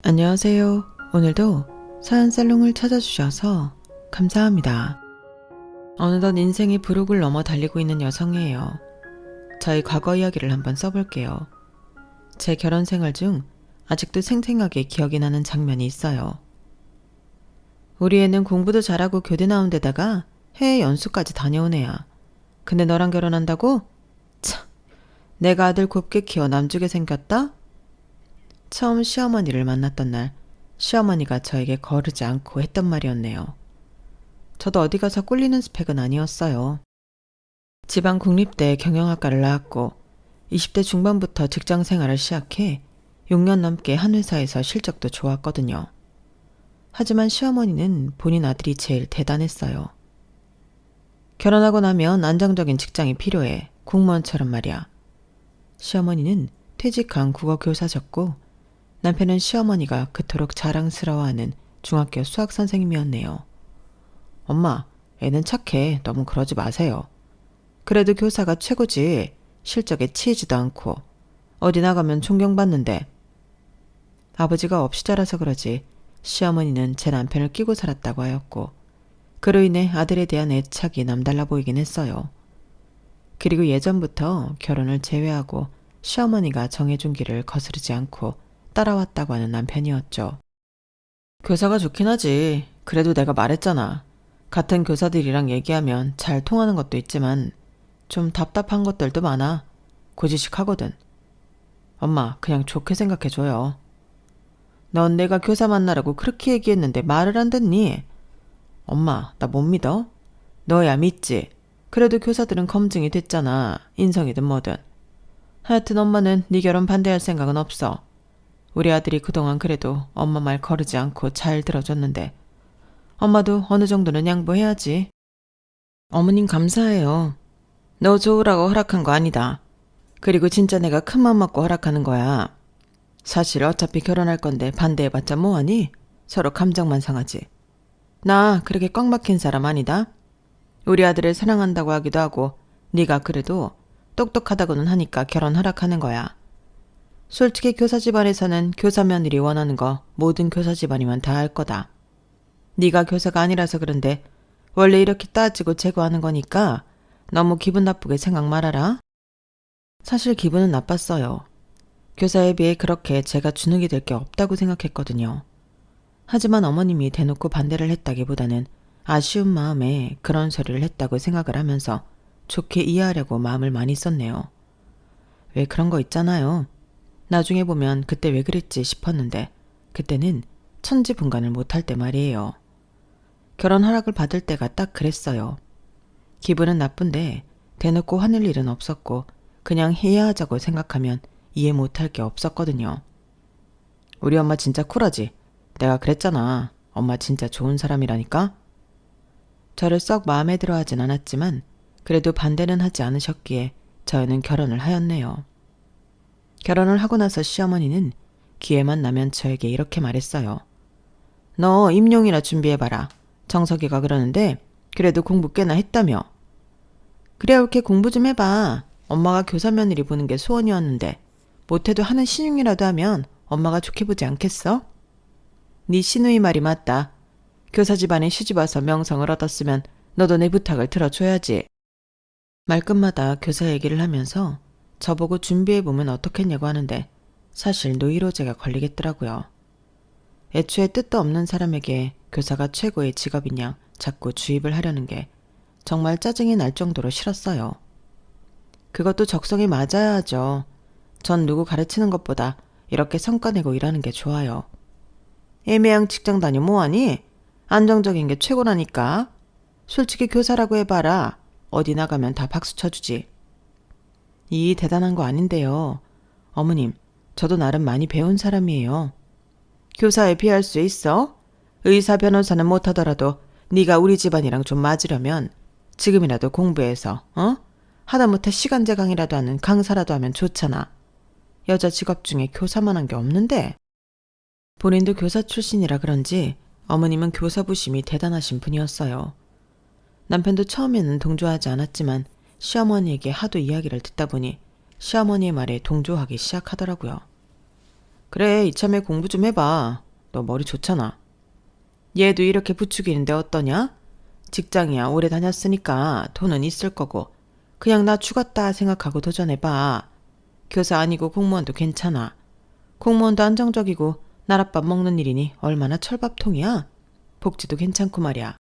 안녕하세요. 오늘도 사연살롱을 찾아주셔서 감사합니다. 어느덧 인생의 부록을 넘어 달리고 있는 여성이에요. 저희 과거 이야기를 한번 써볼게요. 제 결혼 생활 중 아직도 생생하게 기억이 나는 장면이 있어요. 우리 애는 공부도 잘하고 교대 나온 데다가 해외 연수까지 다녀온 애야. 근데 너랑 결혼한다고? 참, 내가 아들 곱게 키워 남주게 생겼다? 처음 시어머니를 만났던 날 시어머니가 저에게 거르지 않고 했던 말이었네요. 저도 어디 가서 꿀리는 스펙은 아니었어요. 지방 국립대 경영학과를 나왔고 20대 중반부터 직장 생활을 시작해 6년 넘게 한 회사에서 실적도 좋았거든요. 하지만 시어머니는 본인 아들이 제일 대단했어요. 결혼하고 나면 안정적인 직장이 필요해. 공무원처럼 말이야. 시어머니는 퇴직한 국어 교사셨고 남편은 시어머니가 그토록 자랑스러워하는 중학교 수학 선생님이었네요. 엄마, 애는 착해. 너무 그러지 마세요. 그래도 교사가 최고지. 실적에 치이지도 않고. 어디 나가면 존경받는데. 아버지가 없이 자라서 그러지 시어머니는 제 남편을 끼고 살았다고 하였고 그로 인해 아들에 대한 애착이 남달라 보이긴 했어요. 그리고 예전부터 결혼을 제외하고 시어머니가 정해준 길을 거스르지 않고 따라왔다고 하는 남편이었죠. 교사가 좋긴 하지. 그래도 내가 말했잖아. 같은 교사들이랑 얘기하면 잘 통하는 것도 있지만 좀 답답한 것들도 많아. 고지식하거든. 엄마, 그냥 좋게 생각해줘요. 넌 내가 교사 만나라고 그렇게 얘기했는데 말을 안 듣니? 엄마, 나 못 믿어? 너야 믿지. 그래도 교사들은 검증이 됐잖아. 인성이든 뭐든. 하여튼 엄마는 네 결혼 반대할 생각은 없어. 우리 아들이 그동안 그래도 엄마 말 거르지 않고 잘 들어줬는데 엄마도 어느 정도는 양보해야지. 어머님 감사해요. 너 좋으라고 허락한 거 아니다. 그리고 진짜 내가 큰맘 먹고 허락하는 거야. 사실 어차피 결혼할 건데 반대해봤자 뭐하니? 서로 감정만 상하지. 나 그렇게 꽉 막힌 사람 아니다. 우리 아들을 사랑한다고 하기도 하고 네가 그래도 똑똑하다고는 하니까 결혼 허락하는 거야. 솔직히 교사 집안에서는 교사 며느리 원하는 거 모든 교사 집안이면 다 할 거다. 네가 교사가 아니라서 그런데 원래 이렇게 따지고 제거하는 거니까 너무 기분 나쁘게 생각 말아라. 사실 기분은 나빴어요. 교사에 비해 그렇게 제가 주눅이 될 게 없다고 생각했거든요. 하지만 어머님이 대놓고 반대를 했다기보다는 아쉬운 마음에 그런 소리를 했다고 생각을 하면서 좋게 이해하려고 마음을 많이 썼네요. 왜 그런 거 있잖아요. 나중에 보면 그때 왜 그랬지 싶었는데 그때는 천지분간을 못할 때 말이에요. 결혼 허락을 받을 때가 딱 그랬어요. 기분은 나쁜데 대놓고 화낼 일은 없었고 그냥 해야 하자고 생각하면 이해 못할 게 없었거든요. 우리 엄마 진짜 쿨하지? 내가 그랬잖아. 엄마 진짜 좋은 사람이라니까? 저를 썩 마음에 들어 하진 않았지만 그래도 반대는 하지 않으셨기에 저희는 결혼을 하였네요. 결혼을 하고 나서 시어머니는 기회만 나면 저에게 이렇게 말했어요. 너 임용이나 준비해봐라. 정석이가 그러는데 그래도 공부 꽤나 했다며. 그래 이렇게 공부 좀 해봐. 엄마가 교사 며느리 보는 게 소원이었는데 못해도 하는 신용이라도 하면 엄마가 좋게 보지 않겠어? 네 시누이 말이 맞다. 교사 집안에 시집와서 명성을 얻었으면 너도 내 부탁을 들어줘야지. 말끝마다 교사 얘기를 하면서 저보고 준비해보면 어떻겠냐고 하는데 사실 노이로제가 걸리겠더라고요. 애초에 뜻도 없는 사람에게 교사가 최고의 직업이냐 자꾸 주입을 하려는 게 정말 짜증이 날 정도로 싫었어요. 그것도 적성에 맞아야 하죠. 전 누구 가르치는 것보다 이렇게 성과 내고 일하는 게 좋아요. 애매한 직장 다니 뭐하니? 안정적인 게 최고라니까. 솔직히 교사라고 해봐라. 어디 나가면 다 박수 쳐주지. 이 대단한 거 아닌데요. 어머님, 저도 나름 많이 배운 사람이에요. 교사에 비할 수 있어? 의사 변호사는 못하더라도 네가 우리 집안이랑 좀 맞으려면 지금이라도 공부해서 하다못해 시간제 강의라도 하는 강사라도 하면 좋잖아. 여자 직업 중에 교사만 한 게 없는데. 본인도 교사 출신이라 그런지 어머님은 교사 부심이 대단하신 분이었어요. 남편도 처음에는 동조하지 않았지만 시어머니에게 하도 이야기를 듣다 보니 시어머니의 말에 동조하기 시작하더라고요. 그래, 이참에 공부 좀 해봐. 너 머리 좋잖아. 얘도 이렇게 부추기는데 어떠냐? 직장이야 오래 다녔으니까 돈은 있을 거고 그냥 나 죽었다 생각하고 도전해봐. 교사 아니고 공무원도 괜찮아. 공무원도 안정적이고 나랏밥 먹는 일이니 얼마나 철밥통이야. 복지도 괜찮고 말이야.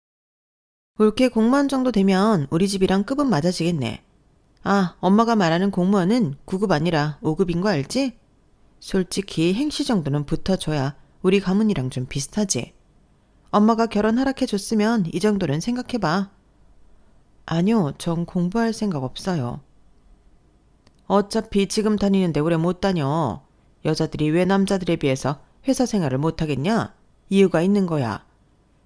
올케 공무원 정도 되면 우리 집이랑 급은 맞아지겠네. 아, 엄마가 말하는 공무원은 9급 아니라 5급인 거 알지? 솔직히 행시 정도는 붙어줘야 우리 가문이랑 좀 비슷하지. 엄마가 결혼 허락해줬으면 이 정도는 생각해봐. 아니요, 전 공부할 생각 없어요. 어차피 지금 다니는데 오래 못 다녀. 여자들이 왜 남자들에 비해서 회사 생활을 못하겠냐? 이유가 있는 거야.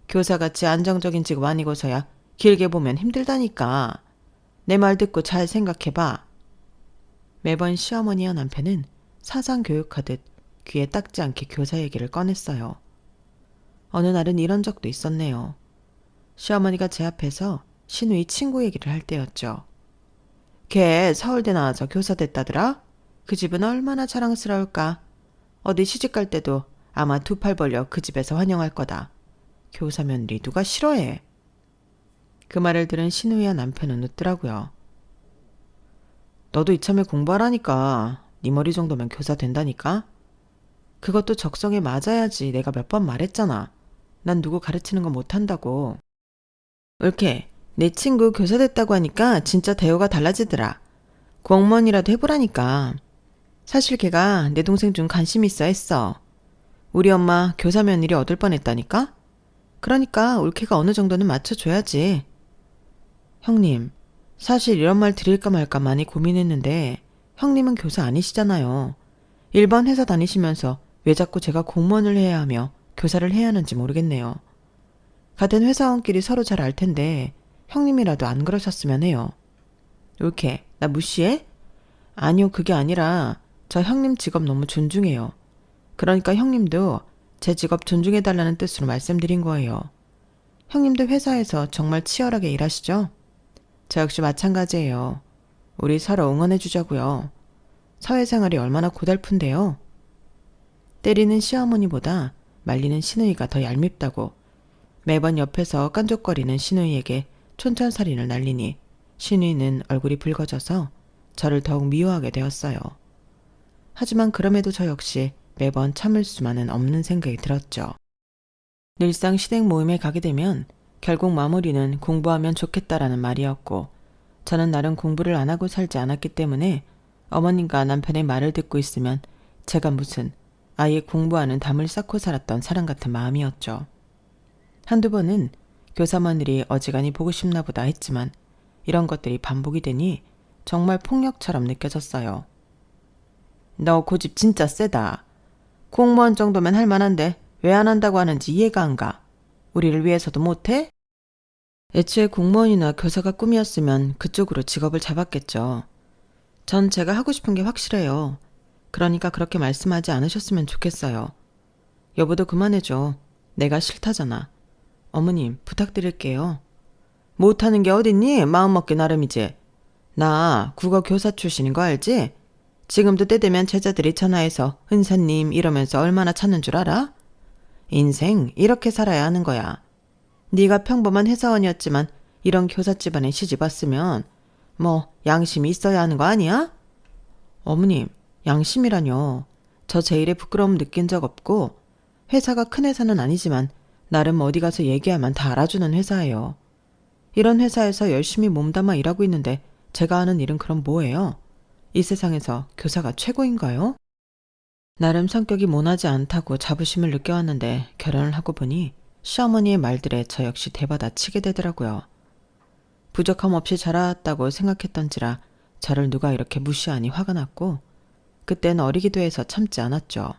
교사같이 안정적인 직업 아니고서야 길게 보면 힘들다니까. 내 말 듣고 잘 생각해봐. 매번 시어머니와 남편은 사상 교육하듯 귀에 닦지 않게 교사 얘기를 꺼냈어요. 어느 날은 이런 적도 있었네요. 시어머니가 제 앞에서 시누이 친구 얘기를 할 때였죠. 걔 서울대 나와서 교사 됐다더라? 그 집은 얼마나 자랑스러울까. 어디 시집갈 때도 아마 두 팔 벌려 그 집에서 환영할 거다. 교사 며느리 누가 싫어해. 그 말을 들은 시누이와 남편은 웃더라고요. 너도 이참에 공부하라니까. 네 머리 정도면 교사 된다니까. 그것도 적성에 맞아야지. 내가 몇 번 말했잖아. 난 누구 가르치는 거 못한다고. 옳게 내 친구 교사 됐다고 하니까 진짜 대우가 달라지더라. 공무원이라도 해보라니까. 사실 걔가 내 동생 중 관심 있어 했어. 우리 엄마 교사 며느리 얻을 뻔했다니까. 그러니까 올케가 어느 정도는 맞춰줘야지. 형님, 사실 이런 말 드릴까 말까 많이 고민했는데 형님은 교사 아니시잖아요. 일반 회사 다니시면서 왜 자꾸 제가 공무원을 해야 하며 교사를 해야 하는지 모르겠네요. 같은 회사원끼리 서로 잘 알 텐데 형님이라도 안 그러셨으면 해요. 옳게, 나 무시해? 아니요, 그게 아니라 저 형님 직업 너무 존중해요. 그러니까 형님도 제 직업 존중해달라는 뜻으로 말씀드린 거예요. 형님도 회사에서 정말 치열하게 일하시죠? 저 역시 마찬가지예요. 우리 서로 응원해주자고요. 사회생활이 얼마나 고달픈데요. 때리는 시어머니보다 말리는 시누이가 더 얄밉다고 매번 옆에서 깐족거리는 시누이에게 촌철살인을 날리니 시누이는 얼굴이 붉어져서 저를 더욱 미워하게 되었어요. 하지만 그럼에도 저 역시 매번 참을 수만은 없는 생각이 들었죠. 늘상 시댁 모임에 가게 되면 결국 마무리는 공부하면 좋겠다라는 말이었고 저는 나름 공부를 안 하고 살지 않았기 때문에 어머님과 남편의 말을 듣고 있으면 제가 무슨 아예 공부하는 담을 쌓고 살았던 사람 같은 마음이었죠. 한두 번은 교사 며느리 어지간히 보고 싶나 보다 했지만 이런 것들이 반복이 되니 정말 폭력처럼 느껴졌어요. 너 고집 진짜 세다. 공무원 정도면 할 만한데 왜 안 한다고 하는지 이해가 안 가. 우리를 위해서도 못해? 애초에 공무원이나 교사가 꿈이었으면 그쪽으로 직업을 잡았겠죠. 전 제가 하고 싶은 게 확실해요. 그러니까 그렇게 말씀하지 않으셨으면 좋겠어요. 여보도 그만해줘. 내가 싫다잖아. 어머님, 부탁드릴게요. 못하는 게 어딨니? 마음먹기 나름이지. 나 국어 교사 출신인 거 알지? 지금도 때 되면 제자들이 전화해서 은사님 이러면서 얼마나 찾는 줄 알아? 인생 이렇게 살아야 하는 거야. 네가 평범한 회사원이었지만 이런 교사 집안에 시집 왔으면 뭐 양심이 있어야 하는 거 아니야? 어머님, 양심이라뇨. 저 제 일에 부끄러움 느낀 적 없고 회사가 큰 회사는 아니지만 나름 어디 가서 얘기하면 다 알아주는 회사예요. 이런 회사에서 열심히 몸담아 일하고 있는데 제가 하는 일은 그럼 뭐예요? 이 세상에서 교사가 최고인가요? 나름 성격이 모나지 않다고 자부심을 느껴왔는데 결혼을 하고 보니 시어머니의 말들에 저 역시 대받아 치게 되더라고요. 부족함 없이 자라왔다고 생각했던지라 저를 누가 이렇게 무시하니 화가 났고 그땐 어리기도 해서 참지 않았죠.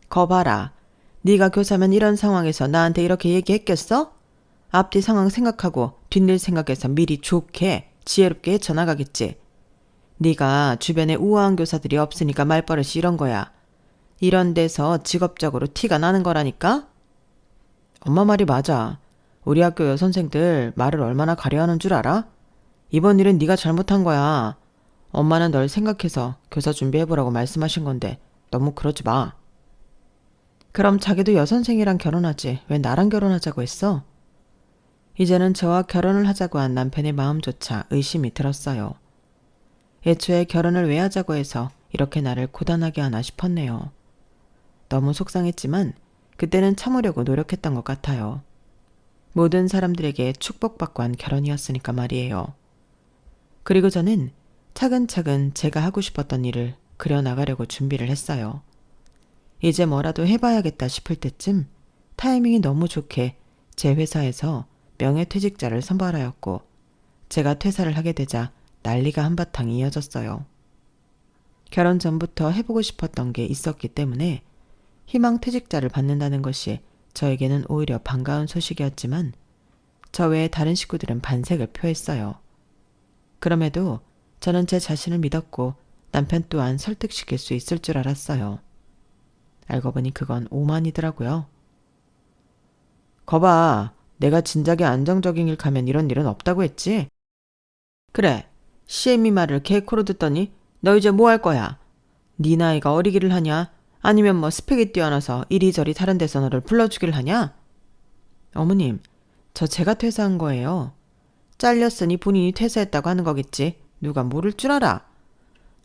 거 봐라. 네가 교사면 이런 상황에서 나한테 이렇게 얘기했겠어? 앞뒤 상황 생각하고 뒷일 생각해서 미리 좋게 지혜롭게 헤쳐나가겠지. 네가 주변에 우아한 교사들이 없으니까 말버릇이 이런 거야. 이런 데서 직업적으로 티가 나는 거라니까? 엄마 말이 맞아. 우리 학교 여선생들 말을 얼마나 가려하는 줄 알아? 이번 일은 네가 잘못한 거야. 엄마는 널 생각해서 교사 준비해보라고 말씀하신 건데 너무 그러지 마. 그럼 자기도 여선생이랑 결혼하지 왜 나랑 결혼하자고 했어? 이제는 저와 결혼을 하자고 한 남편의 마음조차 의심이 들었어요. 애초에 결혼을 왜 하자고 해서 이렇게 나를 고단하게 하나 싶었네요. 너무 속상했지만 그때는 참으려고 노력했던 것 같아요. 모든 사람들에게 축복받고 한 결혼이었으니까 말이에요. 그리고 저는 차근차근 제가 하고 싶었던 일을 그려나가려고 준비를 했어요. 이제 뭐라도 해봐야겠다 싶을 때쯤 타이밍이 너무 좋게 제 회사에서 명예퇴직자를 선발하였고 제가 퇴사를 하게 되자 난리가 한바탕 이어졌어요. 결혼 전부터 해보고 싶었던 게 있었기 때문에 희망퇴직자를 받는다는 것이 저에게는 오히려 반가운 소식이었지만 저 외에 다른 식구들은 반색을 표했어요. 그럼에도 저는 제 자신을 믿었고 남편 또한 설득시킬 수 있을 줄 알았어요. 알고 보니 그건 오만이더라고요. 거봐, 내가 진작에 안정적인 길 가면 이런 일은 없다고 했지? 그래, CM이 말을 개코로 듣더니 너 이제 뭐 할 거야? 네 나이가 어리기를 하냐? 아니면 뭐 스펙이 뛰어나서 이리저리 다른 데서 너를 불러주기를 하냐? 어머님, 저 제가 퇴사한 거예요. 잘렸으니 본인이 퇴사했다고 하는 거겠지. 누가 모를 줄 알아?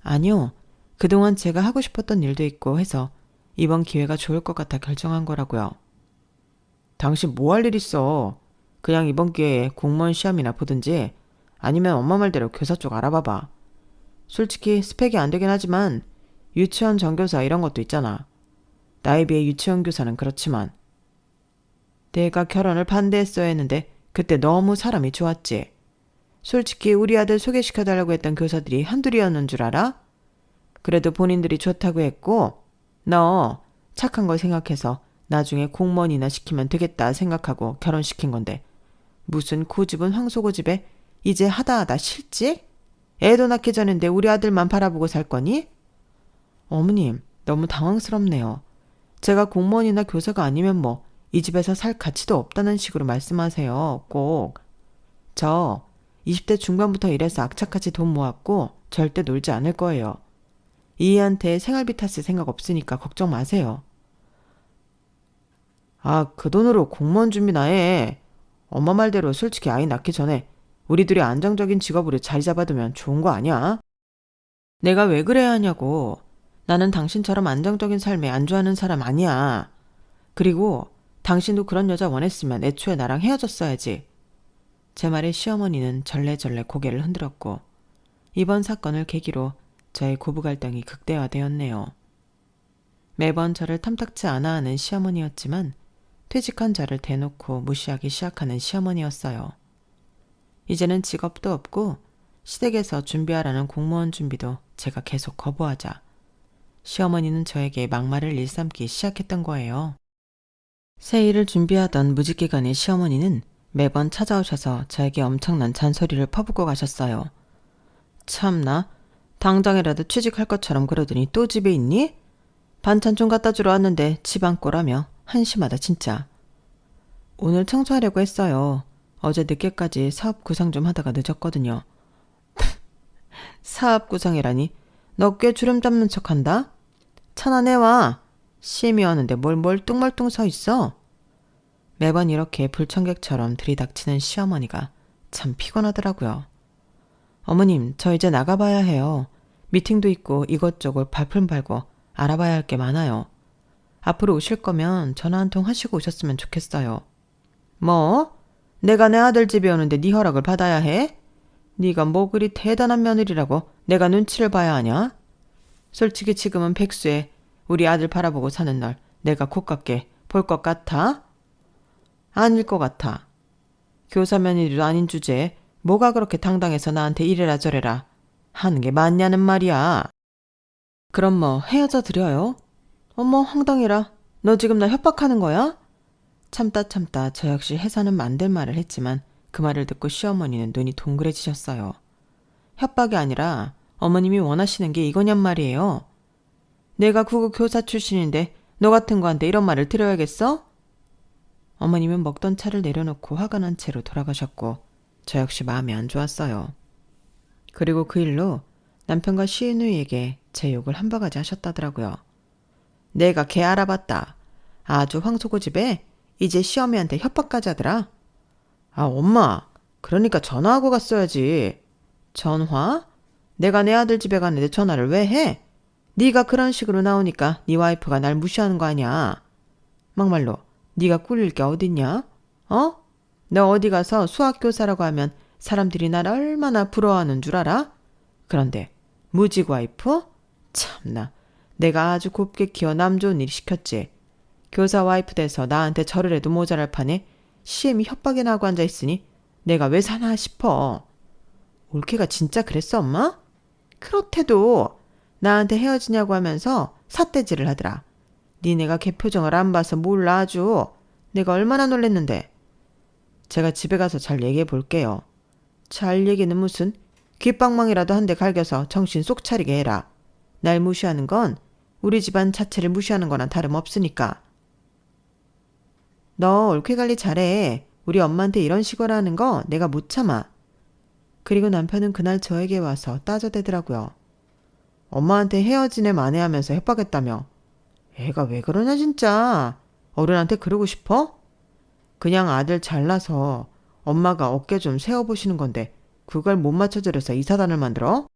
아니요. 그동안 제가 하고 싶었던 일도 있고 해서 이번 기회가 좋을 것 같아 결정한 거라고요. 당신 뭐 할 일 있어? 그냥 이번 기회에 공무원 시험이나 보든지 아니면 엄마 말대로 교사 쪽 알아봐봐. 솔직히 스펙이 안 되긴 하지만 유치원 전교사 이런 것도 있잖아. 나에 비해 유치원 교사는 그렇지만. 내가 결혼을 반대했어야 했는데 그때 너무 사람이 좋았지. 솔직히 우리 아들 소개시켜달라고 했던 교사들이 한둘이었는 줄 알아? 그래도 본인들이 좋다고 했고 너 착한 걸 생각해서 나중에 공무원이나 시키면 되겠다 생각하고 결혼시킨 건데 무슨 고집은 황소고집에 이제 하다하다 실직? 애도 낳기 전인데 우리 아들만 바라보고 살 거니? 어머님, 너무 당황스럽네요. 제가 공무원이나 교사가 아니면 뭐 이 집에서 살 가치도 없다는 식으로 말씀하세요. 꼭. 저 20대 중반부터 일해서 악착같이 돈 모았고 절대 놀지 않을 거예요. 이희한테 생활비 탓을 생각 없으니까 걱정 마세요. 아, 그 돈으로 공무원 준비나 해. 엄마 말대로 솔직히 아이 낳기 전에 우리 둘이 안정적인 직업으로 자리 잡아두면 좋은 거 아니야? 내가 왜 그래야 하냐고. 나는 당신처럼 안정적인 삶에 안주하는 사람 아니야. 그리고 당신도 그런 여자 원했으면 애초에 나랑 헤어졌어야지. 제 말에 시어머니는 절레절레 고개를 흔들었고 이번 사건을 계기로 저의 고부 갈등이 극대화되었네요. 매번 저를 탐탁치 않아 하는 시어머니였지만 퇴직한 저를 대놓고 무시하기 시작하는 시어머니였어요. 이제는 직업도 없고 시댁에서 준비하라는 공무원 준비도 제가 계속 거부하자 시어머니는 저에게 막말을 일삼기 시작했던 거예요. 새일을 준비하던 무직기간의 시어머니는 매번 찾아오셔서 저에게 엄청난 잔소리를 퍼붓고 가셨어요. 참나, 당장이라도 취직할 것처럼 그러더니 또 집에 있니? 반찬 좀 갖다 주러 왔는데 집안 꼴하며 한심하다 진짜. 오늘 청소하려고 했어요. 어제 늦게까지 사업 구상 좀 하다가 늦었거든요. 사업 구상이라니? 너 꽤 주름 잡는 척한다? 차나 내와. 시엠이 왔는데 뭘 멀뚱멀뚱 서 있어? 매번 이렇게 불청객처럼 들이닥치는 시어머니가 참 피곤하더라고요. 어머님, 저 이제 나가봐야 해요. 미팅도 있고 이것저것 발품 팔고 알아봐야 할 게 많아요. 앞으로 오실 거면 전화 한 통 하시고 오셨으면 좋겠어요. 뭐? 내가 내 아들 집에 오는데 네 허락을 받아야 해? 네가 뭐 그리 대단한 며느리라고 내가 눈치를 봐야 하냐? 솔직히 지금은 백수에 우리 아들 바라보고 사는 날 내가 곱깝게 볼 것 같아? 아닐 것 같아. 교사 며느리도 아닌 주제에 뭐가 그렇게 당당해서 나한테 이래라 저래라 하는 게 맞냐는 말이야. 그럼 뭐 헤어져 드려요? 어머 황당해라. 너 지금 나 협박하는 거야? 참다 저 역시 해서는 안 될 말을 했지만 그 말을 듣고 시어머니는 눈이 동그래지셨어요. 협박이 아니라 어머님이 원하시는 게 이거냔 말이에요. 내가 국어 교사 출신인데 너 같은 거한테 이런 말을 들어야겠어? 어머님은 먹던 차를 내려놓고 화가 난 채로 돌아가셨고 저 역시 마음이 안 좋았어요. 그리고 그 일로 남편과 시누이에게 제 욕을 한 바가지 하셨다더라고요. 내가 걔 알아봤다. 아주 황소고집에 이제 시어미한테 협박까지 하더라. 아, 엄마. 그러니까 전화하고 갔어야지. 전화? 내가 내 아들 집에 갔는데 전화를 왜 해? 네가 그런 식으로 나오니까 네 와이프가 날 무시하는 거 아니야. 막말로 네가 꿀릴 게 어딨냐? 어? 너 어디 가서 수학교사라고 하면 사람들이 날 얼마나 부러워하는 줄 알아? 그런데 무직 와이프? 참나. 내가 아주 곱게 키워 남 좋은 일 시켰지. 교사 와이프 돼서 나한테 절을 해도 모자랄 판에 시엠이 협박이나 하고 앉아있으니 내가 왜 사나 싶어. 올케가 진짜 그랬어, 엄마? 그렇대도 나한테 헤어지냐고 하면서 삿대질을 하더라. 니네가 걔 표정을 안 봐서 몰라 아주. 내가 얼마나 놀랬는데. 제가 집에 가서 잘 얘기해 볼게요. 잘 얘기는 무슨. 귓방망이라도 한 대 갈겨서 정신 쏙 차리게 해라. 날 무시하는 건 우리 집안 자체를 무시하는 거나 다름없으니까. 너 올케 관리 잘해. 우리 엄마한테 이런 식으로 하는 거 내가 못 참아. 그리고 남편은 그날 저에게 와서 따져대더라고요. 엄마한테 헤어지네 만회하면서 협박했다며. 애가 왜 그러냐 진짜. 어른한테 그러고 싶어? 그냥 아들 잘나서 엄마가 어깨 좀 세워보시는 건데 그걸 못 맞춰드려서 이 사단을 만들어?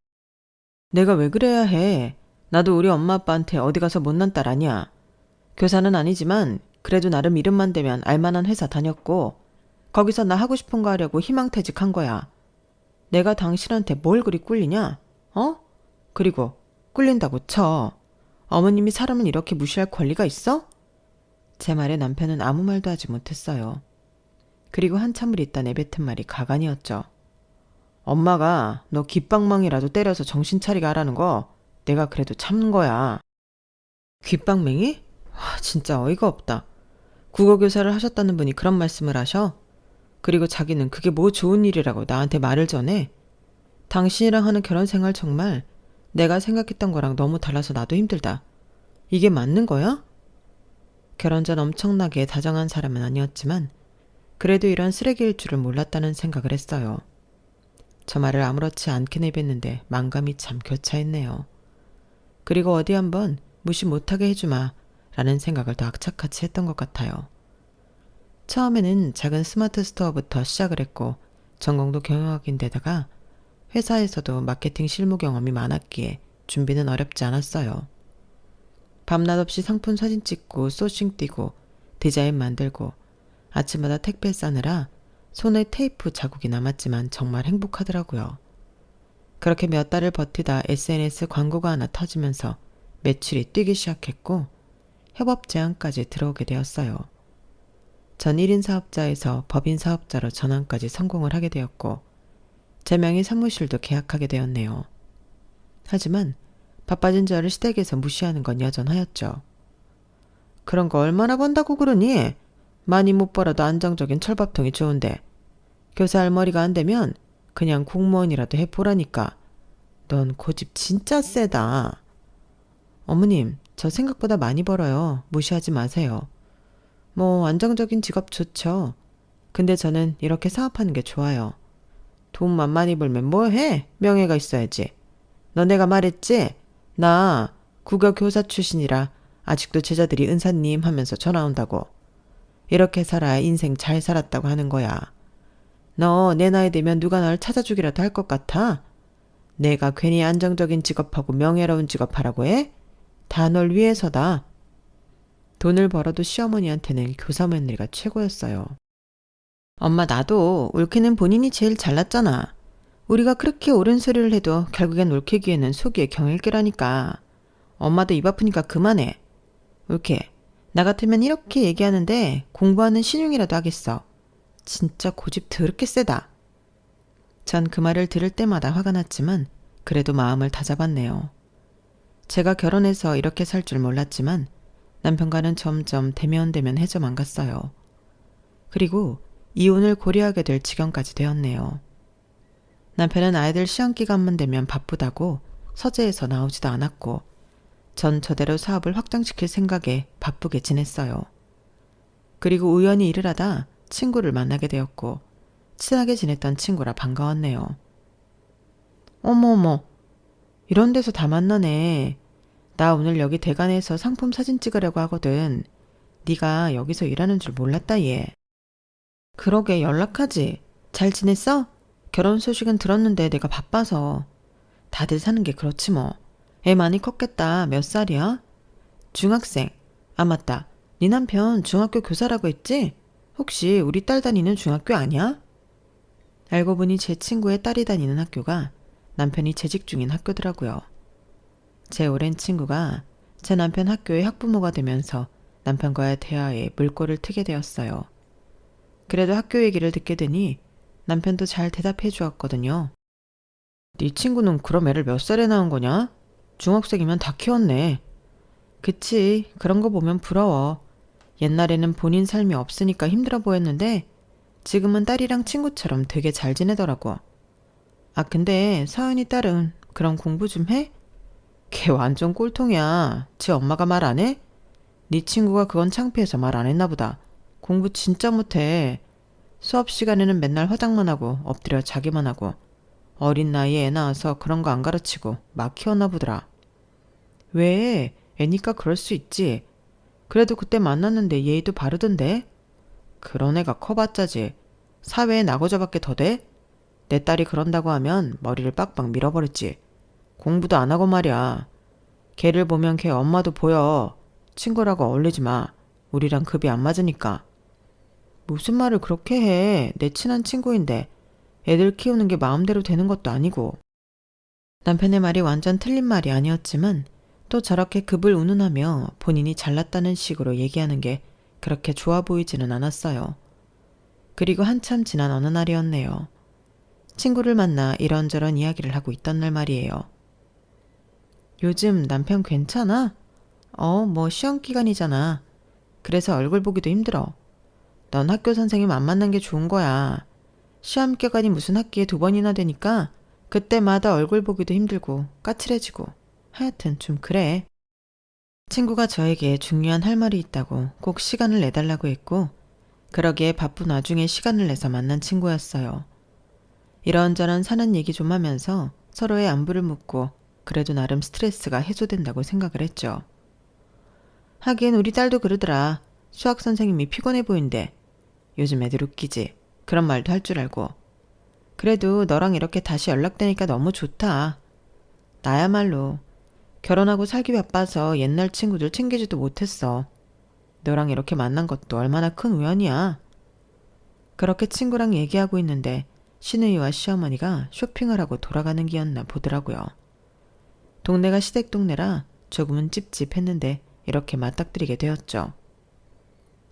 내가 왜 그래야 해. 나도 우리 엄마 아빠한테 어디 가서 못난 딸 아니야. 교사는 아니지만 그래도 나름 이름만 대면 알만한 회사 다녔고 거기서 나 하고 싶은 거 하려고 희망퇴직한 거야. 내가 당신한테 뭘 그리 꿀리냐? 어? 그리고 꿀린다고 쳐. 어머님이 사람을 이렇게 무시할 권리가 있어? 제 말에 남편은 아무 말도 하지 못했어요. 그리고 한참을 있다 내뱉은 말이 가관이었죠. 엄마가 너 귓방망이라도 때려서 정신 차리게 하라는 거 내가 그래도 참는 거야. 귓방맹이? 와, 진짜 어이가 없다. 국어교사를 하셨다는 분이 그런 말씀을 하셔? 그리고 자기는 그게 뭐 좋은 일이라고 나한테 말을 전해? 당신이랑 하는 결혼 생활 정말 내가 생각했던 거랑 너무 달라서 나도 힘들다. 이게 맞는 거야? 결혼 전 엄청나게 다정한 사람은 아니었지만 그래도 이런 쓰레기일 줄을 몰랐다는 생각을 했어요. 저 말을 아무렇지 않게 내뱉는데 만감이 참 교차했네요. 그리고 어디 한번 무시 못하게 해주마 라는 생각을 더 악착같이 했던 것 같아요. 처음에는 작은 스마트 스토어부터 시작을 했고 전공도 경영학인데다가 회사에서도 마케팅 실무 경험이 많았기에 준비는 어렵지 않았어요. 밤낮 없이 상품 사진 찍고 소싱 띄고 디자인 만들고 아침마다 택배 싸느라 손에 테이프 자국이 남았지만 정말 행복하더라고요. 그렇게 몇 달을 버티다 SNS 광고가 하나 터지면서 매출이 뛰기 시작했고 협업 제안까지 들어오게 되었어요. 전 1인 사업자에서 법인 사업자로 전환까지 성공을 하게 되었고 제 명의 사무실도 계약하게 되었네요. 하지만 바빠진 저를 시댁에서 무시하는 건 여전하였죠. 그런 거 얼마나 번다고 그러니? 많이 못 벌어도 안정적인 철밥통이 좋은데 교사할 머리가 안 되면 그냥 공무원이라도 해보라니까. 넌 고집 진짜 세다. 어머님, 저 생각보다 많이 벌어요. 무시하지 마세요. 뭐 안정적인 직업 좋죠. 근데 저는 이렇게 사업하는 게 좋아요. 돈만 많이 벌면 뭐 해? 명예가 있어야지. 너 내가 말했지? 나 국어 교사 출신이라 아직도 제자들이 은사님 하면서 전화 온다고. 이렇게 살아야 인생 잘 살았다고 하는 거야. 너 내 나이 되면 누가 널 찾아주기라도 할 것 같아? 내가 괜히 안정적인 직업하고 명예로운 직업하라고 해? 다 널 위해서다. 돈을 벌어도 시어머니한테는 교사 며느리가 최고였어요. 엄마 나도 올케는 본인이 제일 잘났잖아. 우리가 그렇게 옳은 소리를 해도 결국엔 올케 귀에는 속이의 경일기라니까. 엄마도 입 아프니까 그만해. 올케, 나 같으면 이렇게 얘기하는데 공부하는 신용이라도 하겠어. 진짜 고집 더럽게 세다. 전 그 말을 들을 때마다 화가 났지만 그래도 마음을 다잡았네요. 제가 결혼해서 이렇게 살 줄 몰랐지만 남편과는 점점 대면대면해져만 갔어요. 그리고 이혼을 고려하게 될 지경까지 되었네요. 남편은 아이들 시험기간만 되면 바쁘다고 서재에서 나오지도 않았고 전 저대로 사업을 확장시킬 생각에 바쁘게 지냈어요. 그리고 우연히 일을 하다 친구를 만나게 되었고 친하게 지냈던 친구라 반가웠네요. 어머어머, 이런 데서 다 만나네. 나 오늘 여기 대관에서 상품 사진 찍으려고 하거든. 네가 여기서 일하는 줄 몰랐다 얘. 그러게 연락하지. 잘 지냈어? 결혼 소식은 들었는데 내가 바빠서. 다들 사는 게 그렇지 뭐. 애 많이 컸겠다. 몇 살이야? 중학생. 아 맞다. 네 남편 중학교 교사라고 했지? 혹시 우리 딸 다니는 중학교 아니야? 알고 보니 제 친구의 딸이 다니는 학교가 남편이 재직 중인 학교더라고요. 제 오랜 친구가 제 남편 학교의 학부모가 되면서 남편과의 대화에 물꼬를 트게 되었어요. 그래도 학교 얘기를 듣게 되니 남편도 잘 대답해 주었거든요. 네 친구는 그럼 애를 몇 살에 낳은 거냐? 중학생이면 다 키웠네. 그치, 그런 거 보면 부러워. 옛날에는 본인 삶이 없으니까 힘들어 보였는데 지금은 딸이랑 친구처럼 되게 잘 지내더라고. 아 근데 서연이 딸은 그럼 공부 좀 해? 걔 완전 꼴통이야. 지 엄마가 말 안 해? 네 친구가 그건 창피해서 말 안 했나 보다. 공부 진짜 못해. 수업 시간에는 맨날 화장만 하고 엎드려 자기만 하고 어린 나이에 애 낳아서 그런 거 안 가르치고 막 키웠나 보더라. 왜? 애니까 그럴 수 있지. 그래도 그때 만났는데 예의도 바르던데? 그런 애가 커봤자지. 사회에 나고자밖에 더 돼? 내 딸이 그런다고 하면 머리를 빡빡 밀어버렸지. 공부도 안 하고 말이야. 걔를 보면 걔 엄마도 보여. 친구라고 어울리지 마. 우리랑 급이 안 맞으니까. 무슨 말을 그렇게 해. 내 친한 친구인데 애들 키우는 게 마음대로 되는 것도 아니고. 남편의 말이 완전 틀린 말이 아니었지만 또 저렇게 급을 운운하며 본인이 잘났다는 식으로 얘기하는 게 그렇게 좋아 보이지는 않았어요. 그리고 한참 지난 어느 날이었네요. 친구를 만나 이런저런 이야기를 하고 있던 날 말이에요. 요즘 남편 괜찮아? 뭐 시험 기간이잖아. 그래서 얼굴 보기도 힘들어. 넌 학교 선생님 안 만난 게 좋은 거야. 시험 기간이 무슨 학기에 2번이나 되니까 그때마다 얼굴 보기도 힘들고 까칠해지고 하여튼 좀 그래. 친구가 저에게 중요한 할 말이 있다고 꼭 시간을 내달라고 했고 그러기에 바쁜 와중에 시간을 내서 만난 친구였어요. 이런저런 사는 얘기 좀 하면서 서로의 안부를 묻고 그래도 나름 스트레스가 해소된다고 생각을 했죠. 하긴 우리 딸도 그러더라. 수학 선생님이 피곤해 보인대. 요즘 애들 웃기지. 그런 말도 할 줄 알고. 그래도 너랑 이렇게 다시 연락되니까 너무 좋다. 나야말로 결혼하고 살기 바빠서 옛날 친구들 챙기지도 못했어. 너랑 이렇게 만난 것도 얼마나 큰 우연이야. 그렇게 친구랑 얘기하고 있는데 시누이와 시어머니가 쇼핑을 하고 돌아가는 기였나 보더라고요. 동네가 시댁 동네라 조금은 찝찝했는데 이렇게 맞닥뜨리게 되었죠.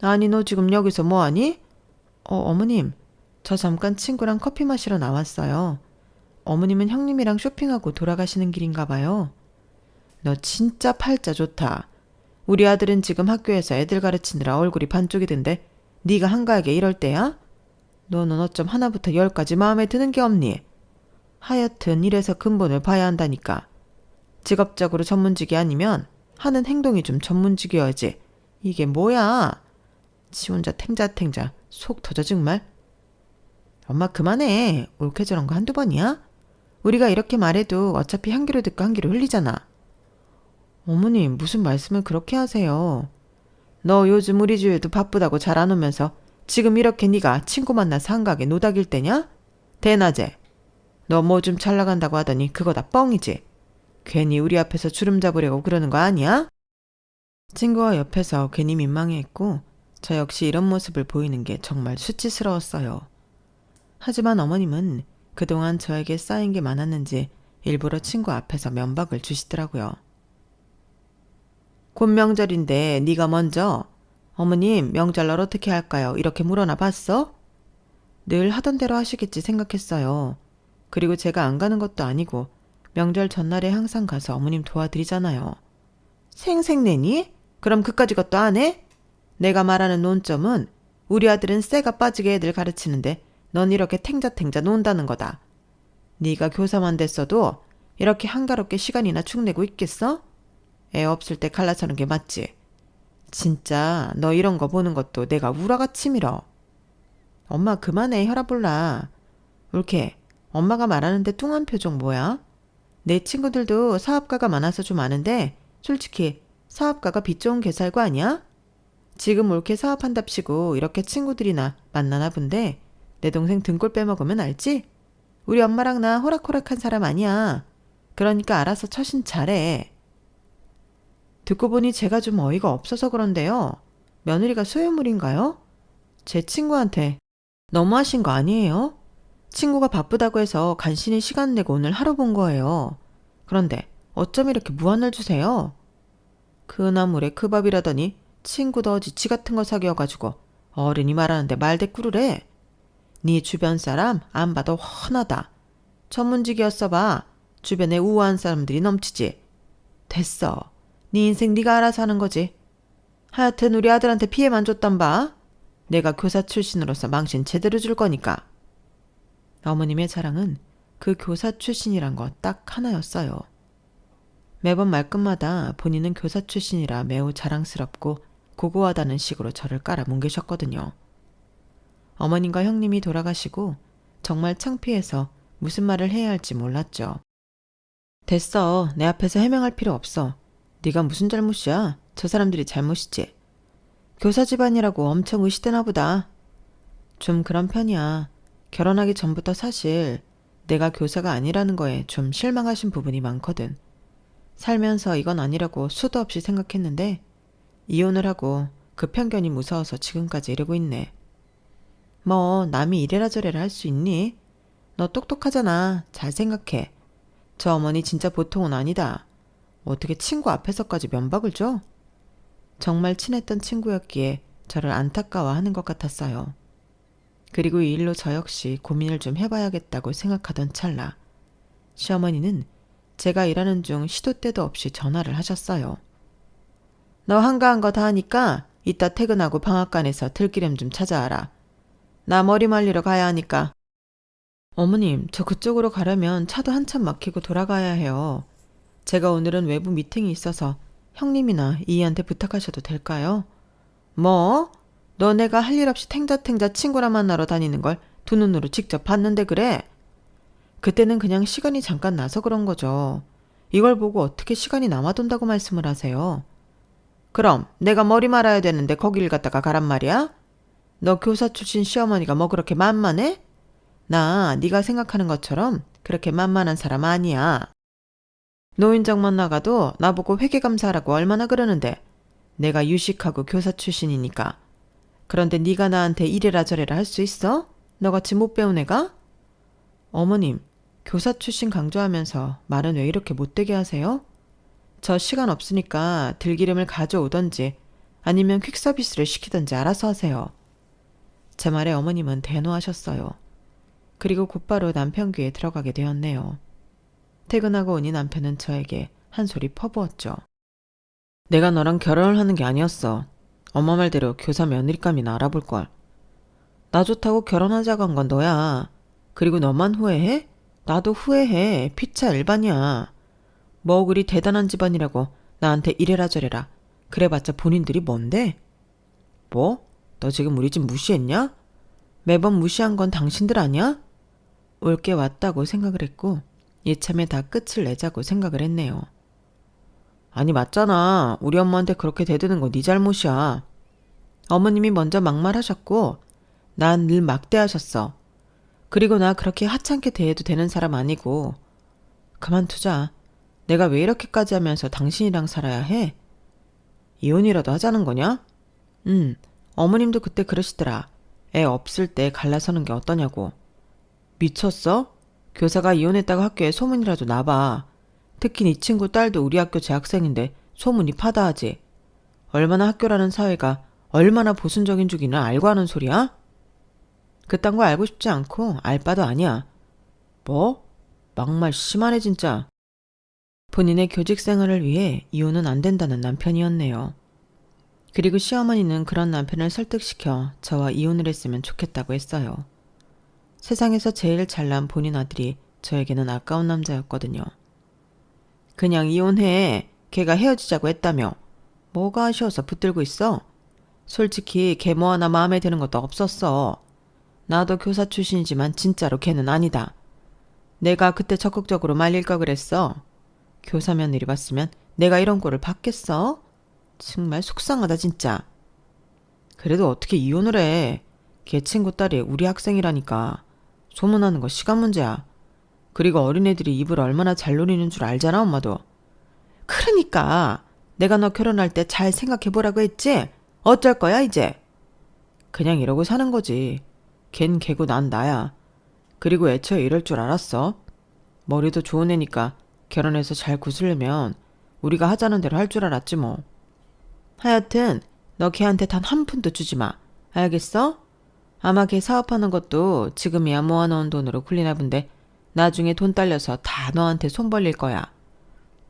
아니 너 지금 여기서 뭐하니? 어머님 저 잠깐 친구랑 커피 마시러 나왔어요. 어머님은 형님이랑 쇼핑하고 돌아가시는 길인가 봐요. 너 진짜 팔자 좋다. 우리 아들은 지금 학교에서 애들 가르치느라 얼굴이 반쪽이던데 네가 한가하게 이럴 때야? 너는 어쩜 하나부터 10까지 마음에 드는 게 없니? 하여튼 이래서 근본을 봐야 한다니까. 직업적으로 전문직이 아니면 하는 행동이 좀 전문직이어야지. 이게 뭐야? 지 혼자 탱자탱자 속 터져 정말. 엄마 그만해. 옳게 저런 거 한두 번이야? 우리가 이렇게 말해도 어차피 한 귀로 듣고 한 귀로 흘리잖아. 어머님 무슨 말씀을 그렇게 하세요. 너 요즘 우리 집에도 바쁘다고 잘 안 오면서 지금 이렇게 네가 친구 만나서 한가하게 노닥일 때냐? 대낮에. 너 뭐 좀 잘 나간다고 하더니 그거 다 뻥이지. 괜히 우리 앞에서 주름 잡으려고 그러는 거 아니야? 친구와 옆에서 괜히 민망해했고 저 역시 이런 모습을 보이는 게 정말 수치스러웠어요. 하지만 어머님은 그동안 저에게 쌓인 게 많았는지 일부러 친구 앞에서 면박을 주시더라고요. 곧 명절인데 네가 먼저 어머님 명절날 어떻게 할까요? 이렇게 물어나 봤어? 늘 하던 대로 하시겠지 생각했어요. 그리고 제가 안 가는 것도 아니고 명절 전날에 항상 가서 어머님 도와드리잖아요. 생색내니? 그럼 그까짓 것도 안 해? 내가 말하는 논점은 우리 아들은 쇠가 빠지게 애들 가르치는데 넌 이렇게 탱자탱자 논다는 거다. 네가 교사만 됐어도 이렇게 한가롭게 시간이나 축내고 있겠어? 애 없을 때 갈라서는 게 맞지. 진짜 너 이런 거 보는 것도 내가 우라같이 밀어. 엄마 그만해 혈압 올라. 옳게 엄마가 말하는데 뚱한 표정 뭐야? 내 친구들도 사업가가 많아서 좀 아는데 솔직히 사업가가 빚 좋은 개살구 아니야? 지금 옳게 사업한답시고 이렇게 친구들이나 만나나 본데 내 동생 등골 빼먹으면 알지? 우리 엄마랑 나 호락호락한 사람 아니야. 그러니까 알아서 처신 잘해. 듣고 보니 제가 좀 어이가 없어서 그런데요. 며느리가 소유물인가요? 제 친구한테 너무하신 거 아니에요? 친구가 바쁘다고 해서 간신히 시간 내고 오늘 하루 본 거예요. 그런데 어쩜 이렇게 무안을 주세요? 그 나물에 그 밥이라더니 친구도 어지 지 같은 거 사귀어가지고 어른이 말하는데 말대꾸를 해. 네 주변 사람 안 봐도 훤하다. 전문직이었어 봐. 주변에 우아한 사람들이 넘치지. 됐어. 네 인생 네가 알아서 하는 거지. 하여튼 우리 아들한테 피해만 줬단 봐. 내가 교사 출신으로서 망신 제대로 줄 거니까. 어머님의 자랑은 그 교사 출신이란 거 딱 하나였어요. 매번 말끝마다 본인은 교사 출신이라 매우 자랑스럽고 고고하다는 식으로 저를 깔아뭉개셨거든요. 어머님과 형님이 돌아가시고 정말 창피해서 무슨 말을 해야 할지 몰랐죠. 됐어. 내 앞에서 해명할 필요 없어. 네가 무슨 잘못이야? 저 사람들이 잘못이지. 교사 집안이라고 엄청 의시되나 보다. 좀 그런 편이야. 결혼하기 전부터 사실 내가 교사가 아니라는 거에 좀 실망하신 부분이 많거든. 살면서 이건 아니라고 수도 없이 생각했는데 이혼을 하고 그 편견이 무서워서 지금까지 이러고 있네. 뭐 남이 이래라 저래라 할 수 있니? 너 똑똑하잖아. 잘 생각해. 저 어머니 진짜 보통은 아니다. 어떻게 친구 앞에서까지 면박을 줘? 정말 친했던 친구였기에 저를 안타까워하는 것 같았어요. 그리고 이 일로 저 역시 고민을 좀 해봐야겠다고 생각하던 찰나 시어머니는 제가 일하는 중 시도 때도 없이 전화를 하셨어요. 너 한가한 거 다 하니까 이따 퇴근하고 방앗간에서 들기름 좀 찾아와라. 나 머리 말리러 가야 하니까. 어머님, 저 그쪽으로 가려면 차도 한참 막히고 돌아가야 해요. 제가 오늘은 외부 미팅이 있어서 형님이나 이희한테 부탁하셔도 될까요? 뭐? 너 내가 할 일 없이 탱자탱자 친구랑 만나러 다니는 걸 두 눈으로 직접 봤는데 그래? 그때는 그냥 시간이 잠깐 나서 그런 거죠. 이걸 보고 어떻게 시간이 남아돈다고 말씀을 하세요? 그럼 내가 머리 말아야 되는데 거길 갖다가 가란 말이야? 너 교사 출신 시어머니가 뭐 그렇게 만만해? 나 네가 생각하는 것처럼 그렇게 만만한 사람 아니야. 노인정만 나가도 나보고 회계감사하라고 얼마나 그러는데 내가 유식하고 교사 출신이니까. 그런데 네가 나한테 이래라 저래라 할 수 있어? 너같이 못 배운 애가? 어머님, 교사 출신 강조하면서 말은 왜 이렇게 못되게 하세요? 저 시간 없으니까 들기름을 가져오던지 아니면 퀵서비스를 시키던지 알아서 하세요. 제 말에 어머님은 대노하셨어요. 그리고 곧바로 남편 귀에 들어가게 되었네요. 퇴근하고 오니 남편은 저에게 한 소리 퍼부었죠. 내가 너랑 결혼을 하는 게 아니었어. 엄마 말대로 교사 며느리감이나 알아볼걸. 나 좋다고 결혼하자고 한 건 너야. 그리고 너만 후회해? 나도 후회해. 피차 일반이야. 뭐 그리 대단한 집안이라고 나한테 이래라 저래라. 그래봤자 본인들이 뭔데? 뭐? 너 지금 우리 집 무시했냐? 매번 무시한 건 당신들 아니야? 올게 왔다고 생각을 했고 이참에 다 끝을 내자고 생각을 했네요. 아니 맞잖아. 우리 엄마한테 그렇게 대드는 거 네 잘못이야. 어머님이 먼저 막말하셨고 난 늘 막대하셨어. 그리고 나 그렇게 하찮게 대해도 되는 사람 아니고. 그만두자. 내가 왜 이렇게까지 하면서 당신이랑 살아야 해? 이혼이라도 하자는 거냐? 어머님도 그때 그러시더라. 애 없을 때 갈라서는 게 어떠냐고. 미쳤어? 교사가 이혼했다고 학교에 소문이라도 나봐. 특히 네 친구 딸도 우리 학교 재학생인데 소문이 파다하지. 얼마나 학교라는 사회가 얼마나 보수적인 주기는 알고 하는 소리야? 그딴 거 알고 싶지 않고 알 바도 아니야. 뭐? 막말 심하네 진짜. 본인의 교직 생활을 위해 이혼은 안 된다는 남편이었네요. 그리고 시어머니는 그런 남편을 설득시켜 저와 이혼을 했으면 좋겠다고 했어요. 세상에서 제일 잘난 본인 아들이 저에게는 아까운 남자였거든요. 그냥 이혼해. 걔가 헤어지자고 했다며. 뭐가 아쉬워서 붙들고 있어? 솔직히 걔 뭐 하나 마음에 드는 것도 없었어. 나도 교사 출신이지만 진짜로 걔는 아니다. 내가 그때 적극적으로 말릴 걸 그랬어. 교사 며느리 봤으면 내가 이런 꼴을 받겠어? 정말 속상하다 진짜. 그래도 어떻게 이혼을 해. 걔 친구 딸이 우리 학생이라니까. 소문나는 거 시간 문제야. 그리고 어린애들이 입을 얼마나 잘 노리는 줄 알잖아, 엄마도. 그러니까 내가 너 결혼할 때 잘 생각해보라고 했지? 어쩔 거야 이제? 그냥 이러고 사는 거지. 걘 걔고 난 나야. 그리고 애초에 이럴 줄 알았어. 머리도 좋은 애니까 결혼해서 잘 구슬려면 우리가 하자는 대로 할 줄 알았지 뭐. 하여튼 너 걔한테 단 한 푼도 주지 마. 알겠어? 아마 걔 사업하는 것도 지금이야 모아놓은 돈으로 굴리나 본데 나중에 돈 딸려서 다 너한테 손 벌릴 거야.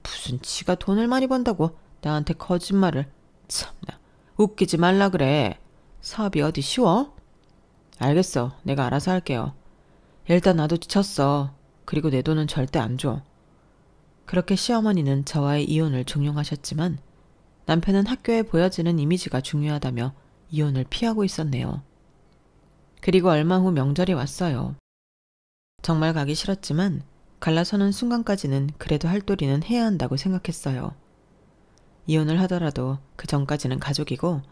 무슨 지가 돈을 많이 번다고 나한테 거짓말을. 참나, 웃기지 말라 그래. 사업이 어디 쉬워? 알겠어, 내가 알아서 할게요. 일단 나도 지쳤어. 그리고 내 돈은 절대 안 줘. 그렇게 시어머니는 저와의 이혼을 종용하셨지만 남편은 학교에 보여지는 이미지가 중요하다며 이혼을 피하고 있었네요. 그리고 얼마 후 명절이 왔어요. 정말 가기 싫었지만 갈라서는 순간까지는 그래도 할 도리는 해야 한다고 생각했어요. 이혼을 하더라도 그 전까지는 가족이고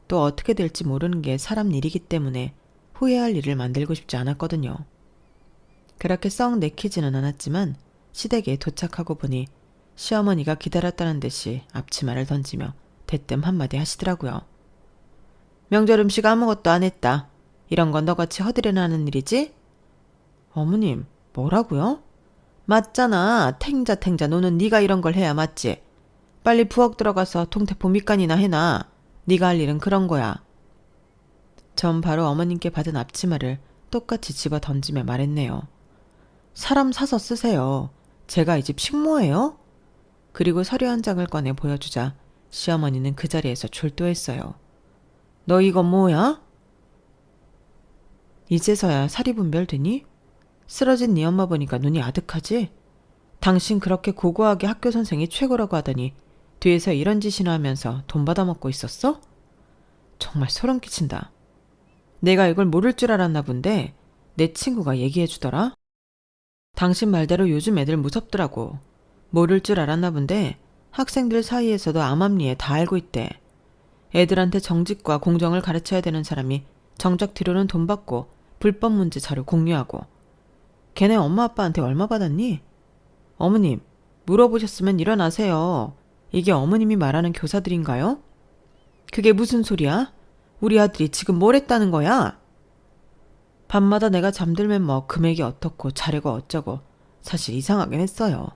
또 어떻게 될지 모르는 게 사람 일이기 때문에 후회할 일을 만들고 싶지 않았거든요. 그렇게 썩 내키지는 않았지만 시댁에 도착하고 보니 시어머니가 기다렸다는 듯이 앞치마를 던지며 대뜸 한마디 하시더라고요. 명절 음식 아무것도 안 했다. 이런 건 너같이 허드레나 하는 일이지? 어머님, 뭐라고요? 맞잖아. 탱자 너는 네가 이런 걸 해야 맞지. 빨리 부엌 들어가서 통태포 밑간이나 해놔. 네가 할 일은 그런 거야. 전 바로 어머님께 받은 앞치마를 똑같이 집어 던지며 말했네요. 사람 사서 쓰세요. 제가 이 집 식모예요? 그리고 서류 한 장을 꺼내 보여주자 시어머니는 그 자리에서 졸도했어요. 너 이거 뭐야? 이제서야 사리 분별되니? 쓰러진 네 엄마 보니까 눈이 아득하지? 당신 그렇게 고고하게 학교 선생이 최고라고 하더니 뒤에서 이런 짓이나 하면서 돈 받아먹고 있었어? 정말 소름 끼친다. 내가 이걸 모를 줄 알았나 본데 내 친구가 얘기해 주더라. 당신 말대로 요즘 애들 무섭더라고. 모를 줄 알았나 본데 학생들 사이에서도 암암리에 다 알고 있대. 애들한테 정직과 공정을 가르쳐야 되는 사람이 정작 뒤로는 돈 받고 불법 문제 자료 공유하고. 걔네 엄마 아빠한테 얼마 받았니? 어머님, 물어보셨으면 일어나세요. 이게 어머님이 말하는 교사들인가요? 그게 무슨 소리야? 우리 아들이 지금 뭘 했다는 거야? 밤마다 내가 잠들면 뭐 금액이 어떻고 자료가 어쩌고 사실 이상하긴 했어요.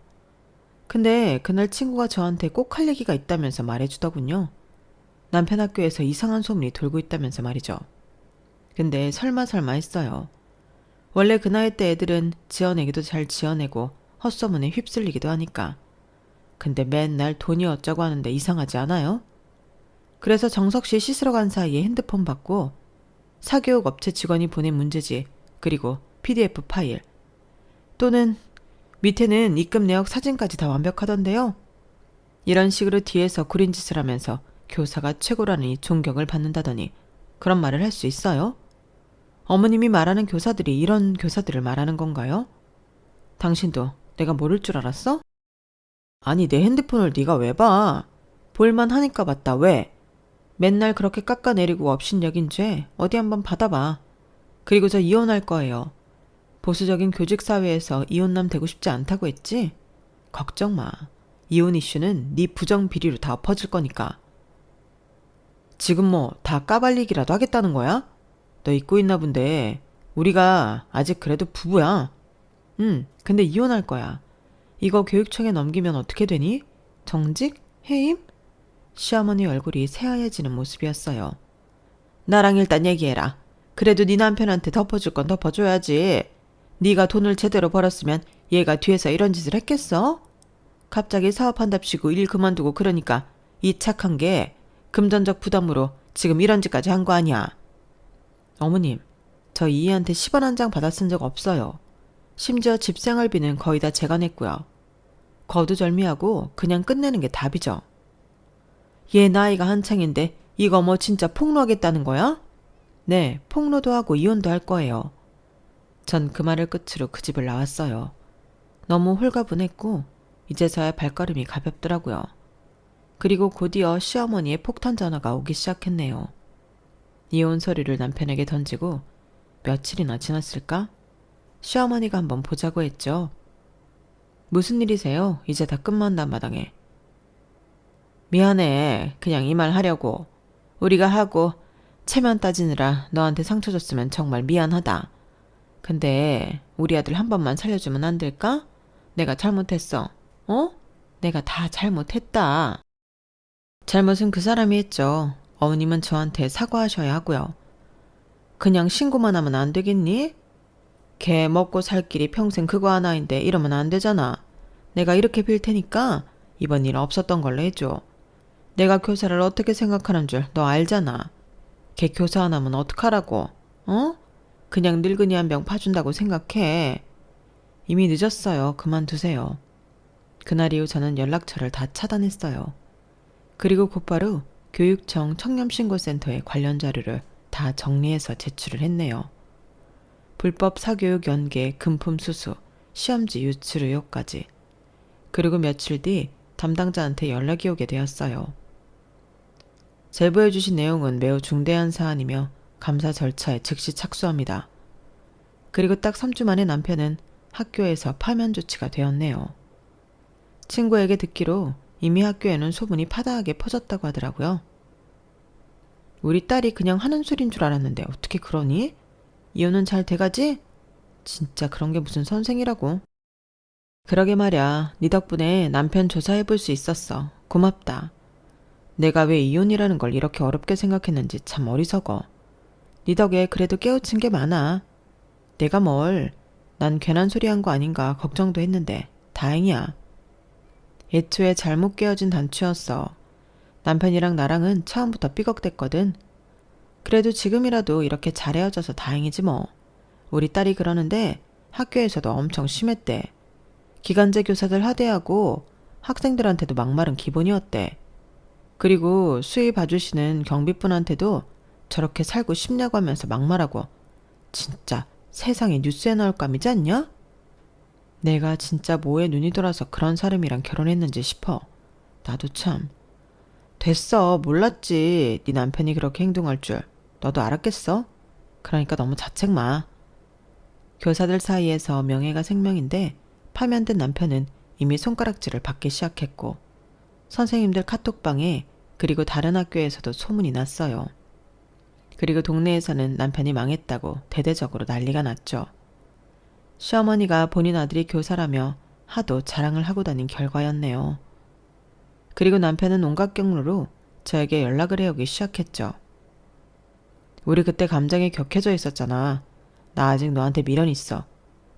근데 그날 친구가 저한테 꼭 할 얘기가 있다면서 말해주더군요. 남편 학교에서 이상한 소문이 돌고 있다면서 말이죠. 근데 설마 했어요. 원래 그 나이 때 애들은 지어내기도 잘 지어내고 헛소문에 휩쓸리기도 하니까. 근데 맨날 돈이 어쩌고 하는데 이상하지 않아요? 그래서 정석 씨 씻으러 간 사이에 핸드폰 받고 사교육 업체 직원이 보낸 문제지, 그리고 PDF 파일, 또는 밑에는 입금 내역 사진까지 다 완벽하던데요. 이런 식으로 뒤에서 구린 짓을 하면서 교사가 최고라니 존경을 받는다더니 그런 말을 할 수 있어요? 어머님이 말하는 교사들이 이런 교사들을 말하는 건가요? 당신도 내가 모를 줄 알았어? 아니, 내 핸드폰을 네가 왜 봐? 볼만 하니까 봤다. 왜? 맨날 그렇게 깎아내리고 업신여긴 죄 어디 한번 받아봐. 그리고 저 이혼할 거예요. 보수적인 교직사회에서 이혼남 되고 싶지 않다고 했지? 걱정 마. 이혼 이슈는 네 부정 비리로 다 엎어질 거니까. 지금 뭐 다 까발리기라도 하겠다는 거야? 너 잊고 있나 본데 우리가 아직 그래도 부부야. 근데 이혼할 거야. 이거 교육청에 넘기면 어떻게 되니? 정직? 해임? 시어머니 얼굴이 새하얘지는 모습이었어요. 나랑 일단 얘기해라. 그래도 네 남편한테 덮어줄 건 덮어줘야지. 네가 돈을 제대로 벌었으면 얘가 뒤에서 이런 짓을 했겠어? 갑자기 사업한답시고 일 그만두고 그러니까 이 착한 게 금전적 부담으로 지금 이런 짓까지 한 거 아니야. 어머님, 저 이희한테 10원 한 장 받아 쓴 적 없어요. 심지어 집 생활비는 거의 다 제가 냈고요. 거두절미하고 그냥 끝내는 게 답이죠. 얘 나이가 한창인데 이거 뭐 진짜 폭로하겠다는 거야? 네, 폭로도 하고 이혼도 할 거예요. 전 그 말을 끝으로 그 집을 나왔어요. 너무 홀가분했고 이제서야 발걸음이 가볍더라고요. 그리고 곧이어 시어머니의 폭탄 전화가 오기 시작했네요. 이혼 소리를 남편에게 던지고 며칠이나 지났을까? 시어머니가 한번 보자고 했죠. 무슨 일이세요? 이제 다 끝만난 마당에. 미안해. 그냥 이 말 하려고. 우리가 하고 체면 따지느라 너한테 상처 줬으면 정말 미안하다. 근데 우리 아들 한 번만 살려주면 안 될까? 내가 잘못했어. 어? 내가 다 잘못했다. 잘못은 그 사람이 했죠. 어머님은 저한테 사과하셔야 하고요. 그냥 신고만 하면 안 되겠니? 걔 먹고 살 길이 평생 그거 하나인데 이러면 안 되잖아. 내가 이렇게 빌 테니까 이번 일 없었던 걸로 해줘. 내가 교사를 어떻게 생각하는 줄 너 알잖아. 걔 교사 하나면 어떡하라고? 어? 그냥 늙은이 한 병 파준다고 생각해. 이미 늦었어요. 그만두세요. 그날 이후 저는 연락처를 다 차단했어요. 그리고 곧바로 교육청 청렴신고센터에 관련 자료를 다 정리해서 제출을 했네요. 불법 사교육 연계, 금품 수수, 시험지 유출 의혹까지. 그리고 며칠 뒤 담당자한테 연락이 오게 되었어요. 제보해 주신 내용은 매우 중대한 사안이며 감사 절차에 즉시 착수합니다. 그리고 딱 3주 만에 남편은 학교에서 파면 조치가 되었네요. 친구에게 듣기로 이미 학교에는 소문이 파다하게 퍼졌다고 하더라고요. 우리 딸이 그냥 하는 소린 줄 알았는데 어떻게 그러니? 이혼은 잘 돼가지? 진짜 그런 게 무슨 선생이라고. 그러게 말야. 네 덕분에 남편 조사해볼 수 있었어. 고맙다. 내가 왜 이혼이라는 걸 이렇게 어렵게 생각했는지 참 어리석어. 네 덕에 그래도 깨우친 게 많아. 내가 뭘, 난 괜한 소리 한 거 아닌가 걱정도 했는데 다행이야. 애초에 잘못 깨어진 단추였어. 남편이랑 나랑은 처음부터 삐걱댔거든. 그래도 지금이라도 이렇게 잘 헤어져서 다행이지 뭐. 우리 딸이 그러는데 학교에서도 엄청 심했대. 기간제 교사들 하대하고 학생들한테도 막말은 기본이었대. 그리고 수의 봐주시는 경비분한테도 저렇게 살고 싶냐고 하면서 막말하고. 진짜 세상에 뉴스에 나올 감이지 않냐? 내가 진짜 뭐에 눈이 돌아서 그런 사람이랑 결혼했는지 싶어. 나도 참. 됐어. 몰랐지. 네 남편이 그렇게 행동할 줄. 너도 알았겠어? 그러니까 너무 자책 마. 교사들 사이에서 명예가 생명인데 파면된 남편은 이미 손가락질을 받기 시작했고 선생님들 카톡방에 그리고 다른 학교에서도 소문이 났어요. 그리고 동네에서는 남편이 망했다고 대대적으로 난리가 났죠. 시어머니가 본인 아들이 교사라며 하도 자랑을 하고 다닌 결과였네요. 그리고 남편은 온갖 경로로 저에게 연락을 해오기 시작했죠. 우리 그때 감정이 격해져 있었잖아. 나 아직 너한테 미련 있어.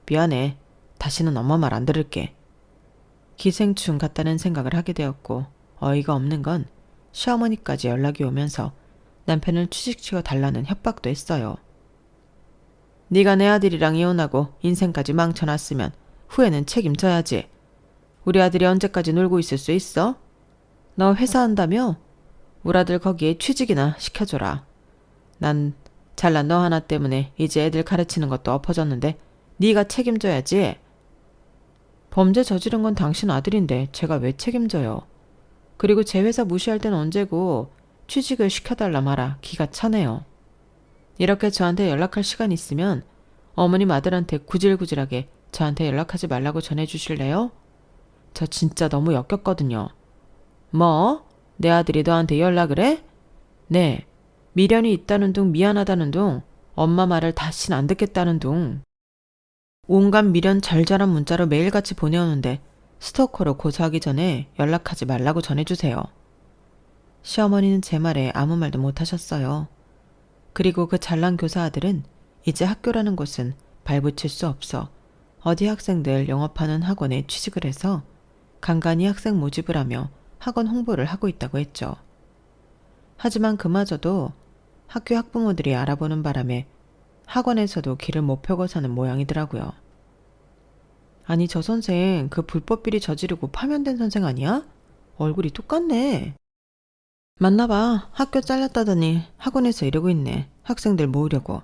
미안해. 다시는 엄마 말 안 들을게. 기생충 같다는 생각을 하게 되었고 어이가 없는 건 시어머니까지 연락이 오면서 남편을 취직시켜 달라는 협박도 했어요. 네가 내 아들이랑 이혼하고 인생까지 망쳐놨으면 후회는 책임져야지. 우리 아들이 언제까지 놀고 있을 수 있어? 너 회사 한다며? 우리 아들 거기에 취직이나 시켜줘라. 난 잘난 너 하나 때문에 이제 애들 가르치는 것도 엎어졌는데 네가 책임져야지. 범죄 저지른 건 당신 아들인데 제가 왜 책임져요. 그리고 제 회사 무시할 땐 언제고 취직을 시켜달라 마라 기가 차네요. 이렇게 저한테 연락할 시간 있으면 어머님 아들한테 구질구질하게 저한테 연락하지 말라고 전해주실래요? 저 진짜 너무 역겹거든요. 뭐? 내 아들이 너한테 연락을 해? 네. 미련이 있다는 둥 미안하다는 둥 엄마 말을 다신 안 듣겠다는 둥 온갖 미련 절절한 문자로 매일같이 보내오는데 스토커로 고소하기 전에 연락하지 말라고 전해주세요. 시어머니는 제 말에 아무 말도 못하셨어요. 그리고 그 잘난 교사 아들은 이제 학교라는 곳은 발붙일 수 없어 어디 학생들 영업하는 학원에 취직을 해서 간간히 학생 모집을 하며 학원 홍보를 하고 있다고 했죠. 하지만 그마저도 학교 학부모들이 알아보는 바람에 학원에서도 길을 못 펴고 사는 모양이더라고요. 아니 저 선생 그 불법 비리 저지르고 파면된 선생 아니야? 얼굴이 똑같네. 맞나봐. 학교 잘렸다더니 학원에서 이러고 있네. 학생들 모으려고.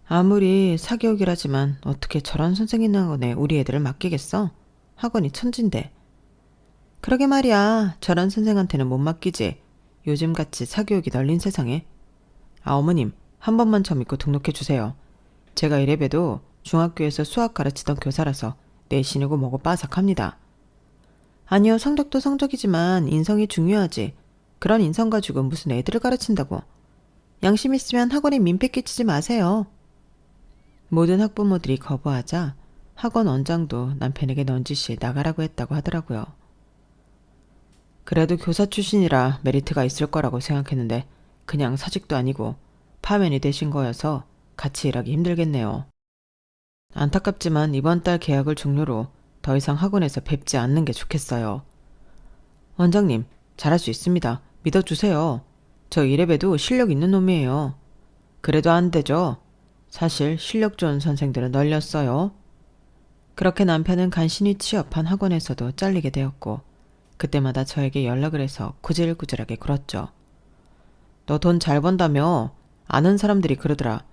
아무리 사교육이라지만 어떻게 저런 선생 있는 학원에 우리 애들을 맡기겠어? 학원이 천진데. 그러게 말이야. 저런 선생한테는 못 맡기지. 요즘같이 사교육이 널린 세상에. 어머님, 한 번만 저 믿고 등록해 주세요. 제가 이래봬도 중학교에서 수학 가르치던 교사라서 내신이고 뭐고 빠삭합니다. 아니요, 성적도 성적이지만 인성이 중요하지. 그런 인성 가지고 무슨 애들을 가르친다고. 양심 있으면 학원에 민폐 끼치지 마세요. 모든 학부모들이 거부하자 학원 원장도 남편에게 넌지시 나가라고 했다고 하더라고요. 그래도 교사 출신이라 메리트가 있을 거라고 생각했는데 그냥 사직도 아니고 파면이 되신 거여서 같이 일하기 힘들겠네요. 안타깝지만 이번 달 계약을 종료로 더 이상 학원에서 뵙지 않는 게 좋겠어요. 원장님, 잘할 수 있습니다. 믿어주세요. 저 이래봬도 실력 있는 놈이에요. 그래도 안 되죠. 사실 실력 좋은 선생들은 널렸어요. 그렇게 남편은 간신히 취업한 학원에서도 잘리게 되었고 그때마다 저에게 연락을 해서 구질구질하게 굴었죠. 너 돈 잘 번다며? 아는 사람들이 그러더라.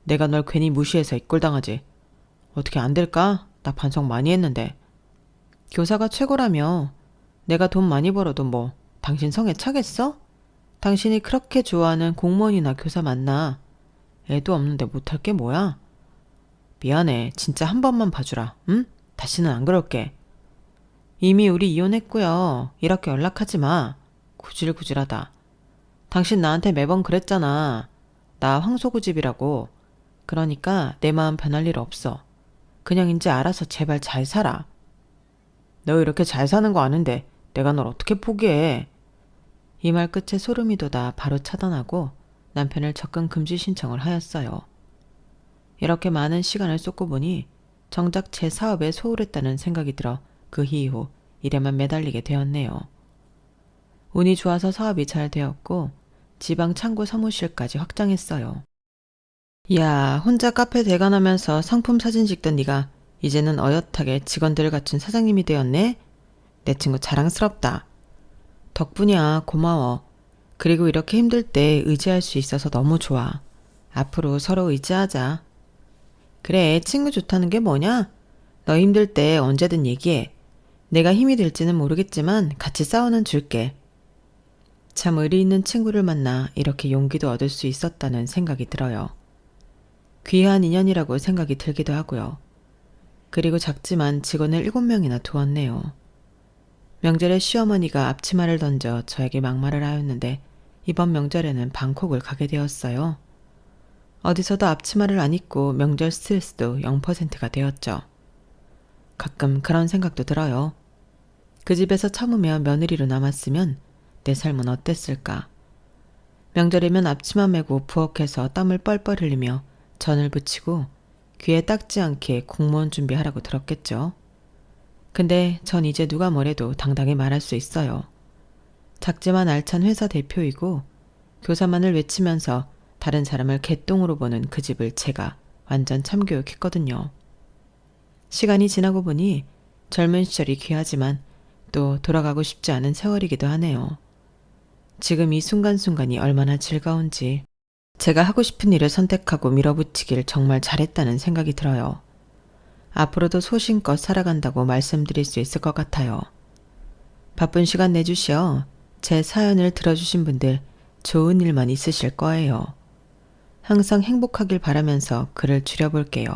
내가 널 괜히 무시해서 이꼴당하지. 어떻게 안 될까? 나 반성 많이 했는데. 교사가 최고라며. 내가 돈 많이 벌어도 뭐 당신 성에 차겠어? 당신이 그렇게 좋아하는 공무원이나 교사 만나. 애도 없는데 못할 게 뭐야? 미안해. 진짜 한 번만 봐주라. 응? 다시는 안 그럴게. 이미 우리 이혼했고요. 이렇게 연락하지 마. 구질구질하다. 당신 나한테 매번 그랬잖아. 나 황소고집이라고. 그러니까 내 마음 변할 일 없어. 그냥 이제 알아서 제발 잘 살아. 너 이렇게 잘 사는 거 아는데 내가 널 어떻게 포기해. 이 말 끝에 소름이 돋아 바로 차단하고 남편을 접근 금지 신청을 하였어요. 이렇게 많은 시간을 쏟고 보니 정작 제 사업에 소홀했다는 생각이 들어 그 이후 일에만 매달리게 되었네요. 운이 좋아서 사업이 잘 되었고 지방 창고 사무실까지 확장했어요. 이야, 혼자 카페 대관하면서 상품 사진 찍던 네가 이제는 어엿하게 직원들을 갖춘 사장님이 되었네? 내 친구 자랑스럽다. 덕분이야, 고마워. 그리고 이렇게 힘들 때 의지할 수 있어서 너무 좋아. 앞으로 서로 의지하자. 그래, 친구 좋다는 게 뭐냐? 너 힘들 때 언제든 얘기해. 내가 힘이 될지는 모르겠지만 같이 싸우는 줄게. 참 의리 있는 친구를 만나 이렇게 용기도 얻을 수 있었다는 생각이 들어요. 귀한 인연이라고 생각이 들기도 하고요. 그리고 작지만 직원을 7명이나 두었네요. 명절에 시어머니가 앞치마를 던져 저에게 막말을 하였는데 이번 명절에는 방콕을 가게 되었어요. 어디서도 앞치마를 안 입고 명절 스트레스도 0%가 되었죠. 가끔 그런 생각도 들어요. 그 집에서 참으며 며느리로 남았으면 내 삶은 어땠을까. 명절이면 앞치마 메고 부엌에서 땀을 뻘뻘 흘리며 전을 부치고 귀에 닦지 않게 공무원 준비하라고 들었겠죠. 근데 전 이제 누가 뭐래도 당당히 말할 수 있어요. 작지만 알찬 회사 대표이고 교사만을 외치면서 다른 사람을 개똥으로 보는 그 집을 제가 완전 참교육했거든요. 시간이 지나고 보니 젊은 시절이 귀하지만 또 돌아가고 싶지 않은 세월이기도 하네요. 지금 이 순간순간이 얼마나 즐거운지 제가 하고 싶은 일을 선택하고 밀어붙이길 정말 잘했다는 생각이 들어요. 앞으로도 소신껏 살아간다고 말씀드릴 수 있을 것 같아요. 바쁜 시간 내주시어 제 사연을 들어주신 분들 좋은 일만 있으실 거예요. 항상 행복하길 바라면서 글을 줄여볼게요.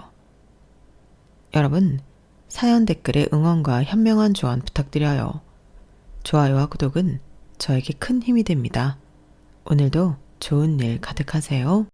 여러분, 사연 댓글에 응원과 현명한 조언 부탁드려요. 좋아요와 구독은 저에게 큰 힘이 됩니다. 오늘도 좋은 일 가득하세요.